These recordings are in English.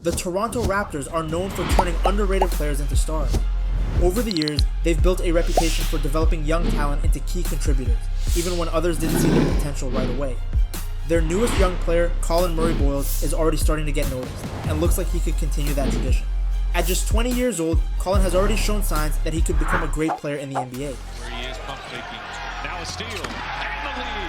The Toronto Raptors are known for turning underrated players into stars. Over the years, they've built a reputation for developing young talent into key contributors, even when others didn't see their potential right away. Their newest young player, Collin Murray-Boyles, is already starting to get noticed, and looks like he could continue that tradition. At just 20 years old, Collin has already shown signs that he could become a great player in the NBA. Where he is pump faking. Now a steal, and the lead!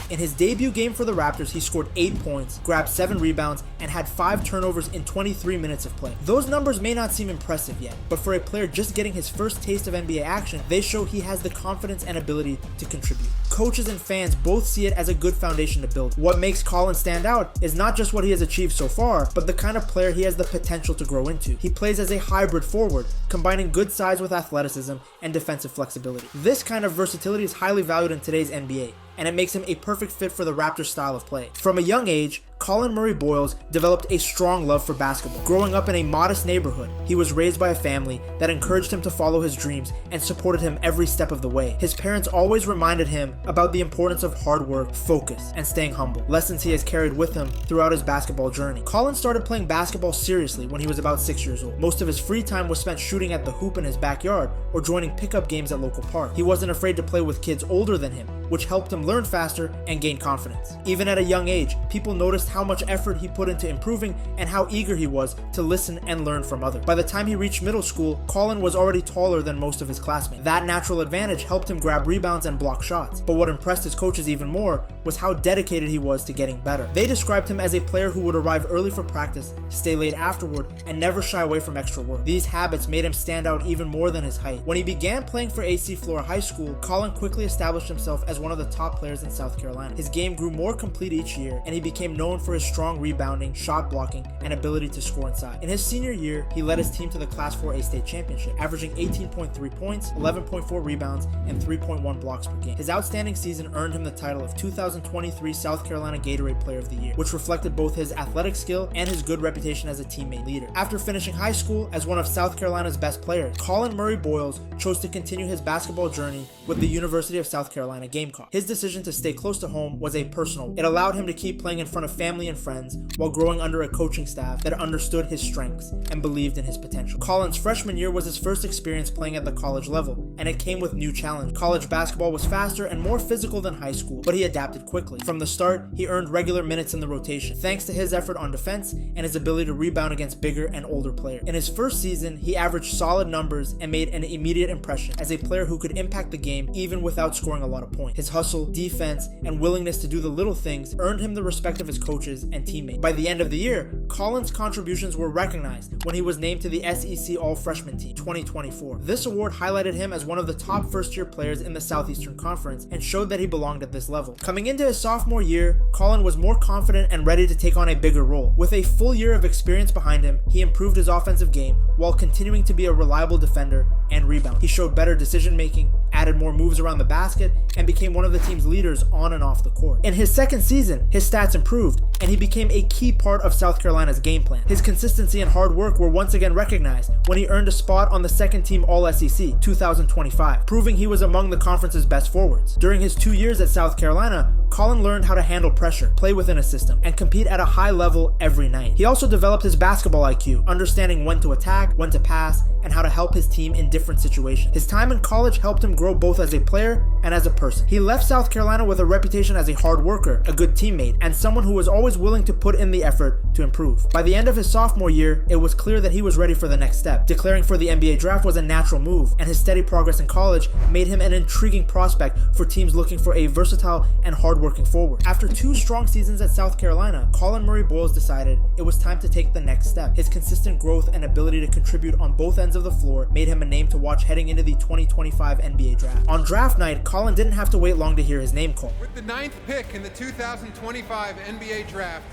In his debut game for the Raptors, he scored 8 points, grabbed 7 rebounds, and had 5 turnovers in 23 minutes of play. Those numbers may not seem impressive yet, but for a player just getting his first taste of NBA action, they show he has the confidence and ability to contribute. Coaches and fans both see it as a good foundation to build. What makes Collin stand out is not just what he has achieved so far, but the kind of player he has the potential to grow into. He plays as a hybrid forward, combining good size with athleticism and defensive flexibility. This kind of versatility is highly valued in today's NBA, and it makes him a perfect fit for the Raptors' style of play. From a young age, Collin Murray-Boyles developed a strong love for basketball. Growing up in a modest neighborhood, he was raised by a family that encouraged him to follow his dreams and supported him every step of the way. His parents always reminded him about the importance of hard work, focus, and staying humble, lessons he has carried with him throughout his basketball journey. Collin started playing basketball seriously when he was about 6 years old. Most of his free time was spent shooting at the hoop in his backyard or joining pickup games at local parks. He wasn't afraid to play with kids older than him, which helped him learn faster and gain confidence. Even at a young age, people noticed how much effort he put into improving and how eager he was to listen and learn from others. By the time he reached middle school, Collin was already taller than most of his classmates. That natural advantage helped him grab rebounds and block shots. But what impressed his coaches even more was how dedicated he was to getting better. They described him as a player who would arrive early for practice, stay late afterward, and never shy away from extra work. These habits made him stand out even more than his height. When he began playing for AC Flora High School, Collin quickly established himself as one of the top players in South Carolina. His game grew more complete each year, and he became known for his strong rebounding, shot blocking, and ability to score inside. In his senior year, he led his team to the Class 4A state championship, averaging 18.3 points, 11.4 rebounds, and 3.1 blocks per game. His outstanding season earned him the title of 2023 South Carolina Gatorade Player of the Year, which reflected both his athletic skill and his good reputation as a teammate leader. After finishing high school as one of South Carolina's best players, Collin Murray-Boyles chose to continue his basketball journey with the University of South Carolina Gamecocks. His decision to stay close to home was a personal one. It allowed him to keep playing in front of family and friends while growing under a coaching staff that understood his strengths and believed in his potential. Collin's freshman year was his first experience playing at the college level, and it came with new challenges. College basketball was faster and more physical than high school, but he adapted quickly. From the start, he earned regular minutes in the rotation, thanks to his effort on defense and his ability to rebound against bigger and older players. In his first season, he averaged solid numbers and made an immediate impression as a player who could impact the game even without scoring a lot of points. His hustle, defense, and willingness to do the little things earned him the respect of his coaches and teammates. By the end of the year, Collin's contributions were recognized when he was named to the SEC All-Freshman Team 2024. This award highlighted him as one of the top first-year players in the Southeastern Conference and showed that he belonged at this level. Coming into his sophomore year, Collin was more confident and ready to take on a bigger role. With a full year of experience behind him, he improved his offensive game while continuing to be a reliable defender and rebounder. He showed better decision-making, added more moves around the basket, and became one of the team's leaders on and off the court. In his second season, his stats improved, and he became a key part of South Carolina's game plan. His consistency and hard work were once again recognized when he earned a spot on the second team All-SEC 2025, proving he was among the conference's best forwards. During his 2 years at South Carolina, Collin learned how to handle pressure, play within a system, and compete at a high level every night. He also developed his basketball IQ, understanding when to attack, when to pass, and how to help his team in different situations. His time in college helped him grow both as a player and as a person. He left South Carolina with a reputation as a hard worker, a good teammate, and someone who was always willing to put in the effort to improve. By the end of his sophomore year, it was clear that he was ready for the next step. Declaring for the NBA draft was a natural move, and his steady progress in college made him an intriguing prospect for teams looking for a versatile and hard-working forward. After 2 strong seasons at South Carolina, Collin Murray-Boyles decided it was time to take the next step. His consistent growth and ability to contribute on both ends of the floor made him a name to watch heading into the 2025 NBA draft. On draft night, Collin didn't have to wait long to hear his name called. With the 9th pick in the 2025 NBA draft,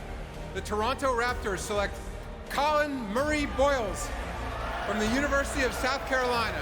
the Toronto Raptors select Collin Murray-Boyles from the University of South Carolina.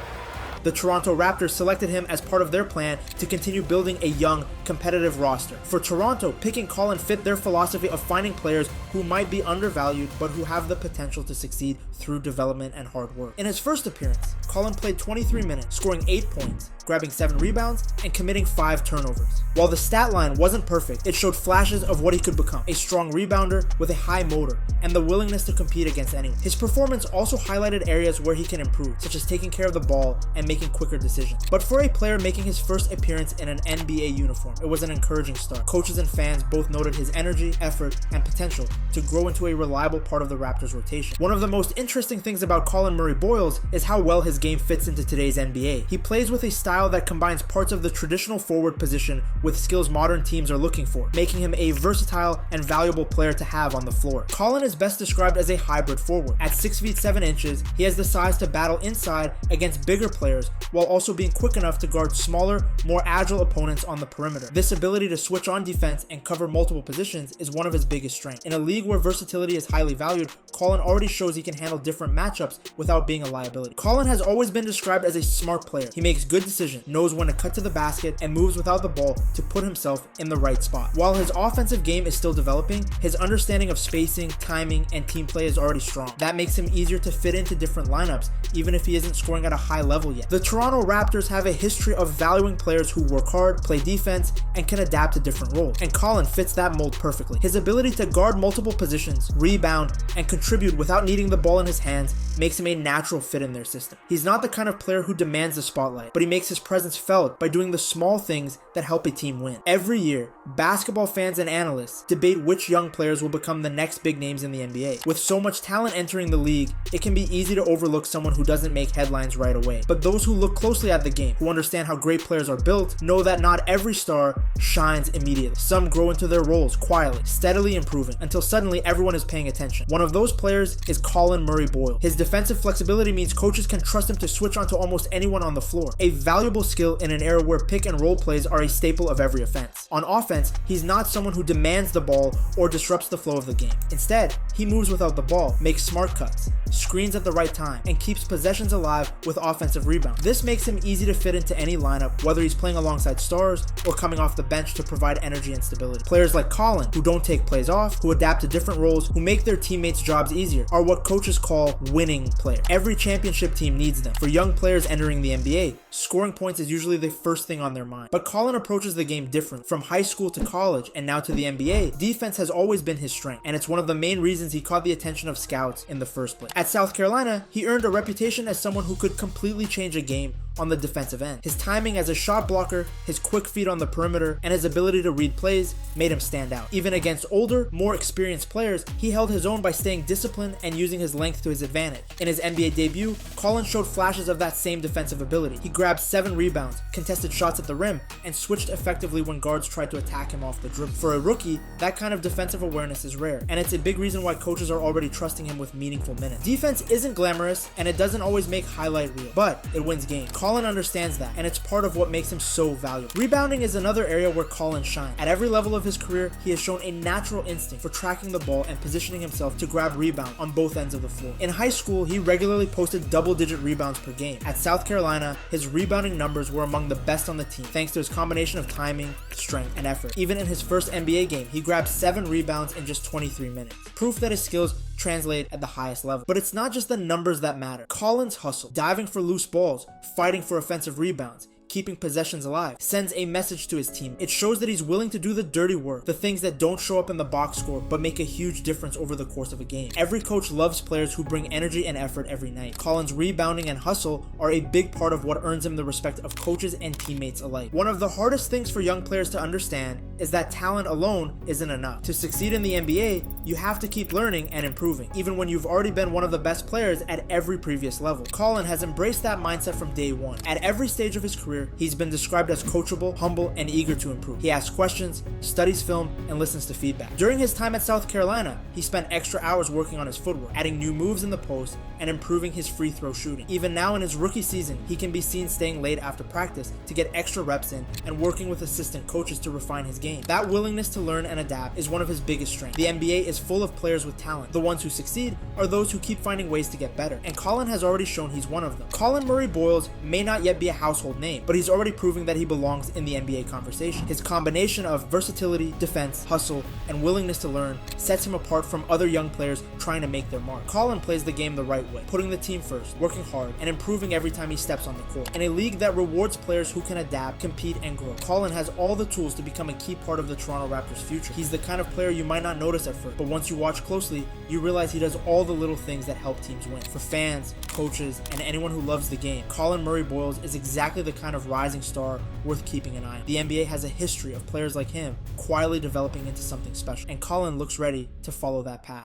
The Toronto Raptors selected him as part of their plan to continue building a young, competitive roster. For Toronto, picking Collin fit their philosophy of finding players who might be undervalued but who have the potential to succeed through development and hard work. In his first appearance, Collin played 23 minutes, scoring 8 points, grabbing 7 rebounds and committing 5 turnovers. While the stat line wasn't perfect, it showed flashes of what he could become, a strong rebounder with a high motor and the willingness to compete against anyone. His performance also highlighted areas where he can improve, such as taking care of the ball and making quicker decisions. But for a player making his first appearance in an NBA uniform, it was an encouraging start. Coaches and fans both noted his energy, effort, and potential to grow into a reliable part of the Raptors rotation. One of the most interesting things about Collin Murray-Boyles is how well his game fits into today's NBA. He plays with a style that combines parts of the traditional forward position with skills modern teams are looking for, making him a versatile and valuable player to have on the floor. Collin is best described as a hybrid forward. At 6 feet 7 inches, he has the size to battle inside against bigger players while also being quick enough to guard smaller, more agile opponents on the perimeter. This ability to switch on defense and cover multiple positions is one of his biggest strengths. In a league where versatility is highly valued, Collin already shows he can handle different matchups without being a liability. Collin has always been described as a smart player. He makes good decisions, knows when to cut to the basket, and moves without the ball to put himself in the right spot. While his offensive game is still developing, his understanding of spacing, timing, and team play is already strong. That makes him easier to fit into different lineups, even if he isn't scoring at a high level yet. The Toronto Raptors have a history of valuing players who work hard, play defense, and can adapt to different roles, and Collin fits that mold perfectly. His ability to guard multiple positions, rebound, and contribute without needing the ball in his hands makes him a natural fit in their system. He's not the kind of player who demands the spotlight, but he makes his presence felt by doing the small things that help a team win. Every year, basketball fans and analysts debate which young players will become the next big names in the NBA. With so much talent entering the league, it can be easy to overlook someone who doesn't make headlines right away. But those who look closely at the game, who understand how great players are built, know that not every star shines immediately. Some grow into their roles quietly, steadily improving, until suddenly everyone is paying attention. One of those players is Collin Murray-Boyles. His defensive flexibility means coaches can trust him to switch onto almost anyone on the floor, a valuable skill in an era where pick and roll plays are a staple of every offense. On offense, he's not someone who demands the ball or disrupts the flow of the game. Instead, he moves without the ball, makes smart cuts, screens at the right time, and keeps possessions alive with offensive rebound. This makes him easy to fit into any lineup, whether he's playing alongside stars or coming off the bench to provide energy and stability. Players like Collin, who don't take plays off, who adapt to different roles, who make their teammates' jobs easier, are what coaches call winning players. Every championship team needs them. For young players entering the NBA, scoring points is usually the first thing on their mind. But Collin approaches the game different. From high school to college and now to the NBA, defense has always been his strength, and it's one of the main reasons he caught the attention of scouts in the first place. At South Carolina, he earned a reputation as someone who could completely change a game on the defensive end. His timing as a shot blocker, his quick feet on the perimeter, and his ability to read plays made him stand out. Even against older, more experienced players, he held his own by staying disciplined and using his length to his advantage. In his NBA debut, Collin showed flashes of that same defensive ability. He grabbed 7 rebounds, contested shots at the rim, and switched effectively when guards tried to attack him off the dribble. For a rookie, that kind of defensive awareness is rare, and it's a big reason why coaches are already trusting him with meaningful minutes. Defense isn't glamorous, and it doesn't always make highlight reel, but it wins games. Collin understands that, and it's part of what makes him so valuable. Rebounding is another area where Collin shines. At every level of his career, he has shown a natural instinct for tracking the ball and positioning himself to grab rebound on both ends of the floor. In high school, he regularly posted double-digit rebounds per game. At South Carolina, his rebounding numbers were among the best on the team, thanks to his combination of timing, strength, and effort. Even in his first NBA game, he grabbed 7 rebounds in just 23 minutes. Proof that his skills translate at the highest level. But it's not just the numbers that matter. Collin's hustle, diving for loose balls, fighting for offensive rebounds, keeping possessions alive, sends a message to his team. It shows that he's willing to do the dirty work, the things that don't show up in the box score but make a huge difference over the course of a game. Every coach loves players who bring energy and effort every night. Collin's rebounding and hustle are a big part of what earns him the respect of coaches and teammates alike. One of the hardest things for young players to understand is that talent alone isn't enough. To succeed in the NBA, you have to keep learning and improving, even when you've already been one of the best players at every previous level. Collin has embraced that mindset from day one. At every stage of his career, he's been described as coachable, humble, and eager to improve. He asks questions, studies film, and listens to feedback. During his time at South Carolina, he spent extra hours working on his footwork, adding new moves in the post, and improving his free throw shooting. Even now in his rookie season, he can be seen staying late after practice to get extra reps in and working with assistant coaches to refine his game. That willingness to learn and adapt is one of his biggest strengths. The NBA is full of players with talent. The ones who succeed are those who keep finding ways to get better, and Collin has already shown he's one of them. Collin Murray-Boyles may not yet be a household name, but but he's already proving that he belongs in the NBA conversation. His combination of versatility, defense, hustle, and willingness to learn sets him apart from other young players trying to make their mark. Collin plays the game the right way, putting the team first, working hard, and improving every time he steps on the court. In a league that rewards players who can adapt, compete, and grow, Collin has all the tools to become a key part of the Toronto Raptors' future. He's the kind of player you might not notice at first, but once you watch closely, you realize he does all the little things that help teams win. For fans, coaches, and anyone who loves the game, Collin Murray-Boyles is exactly the kind of rising star worth keeping an eye on. The NBA has a history of players like him quietly developing into something special, and Collin looks ready to follow that path.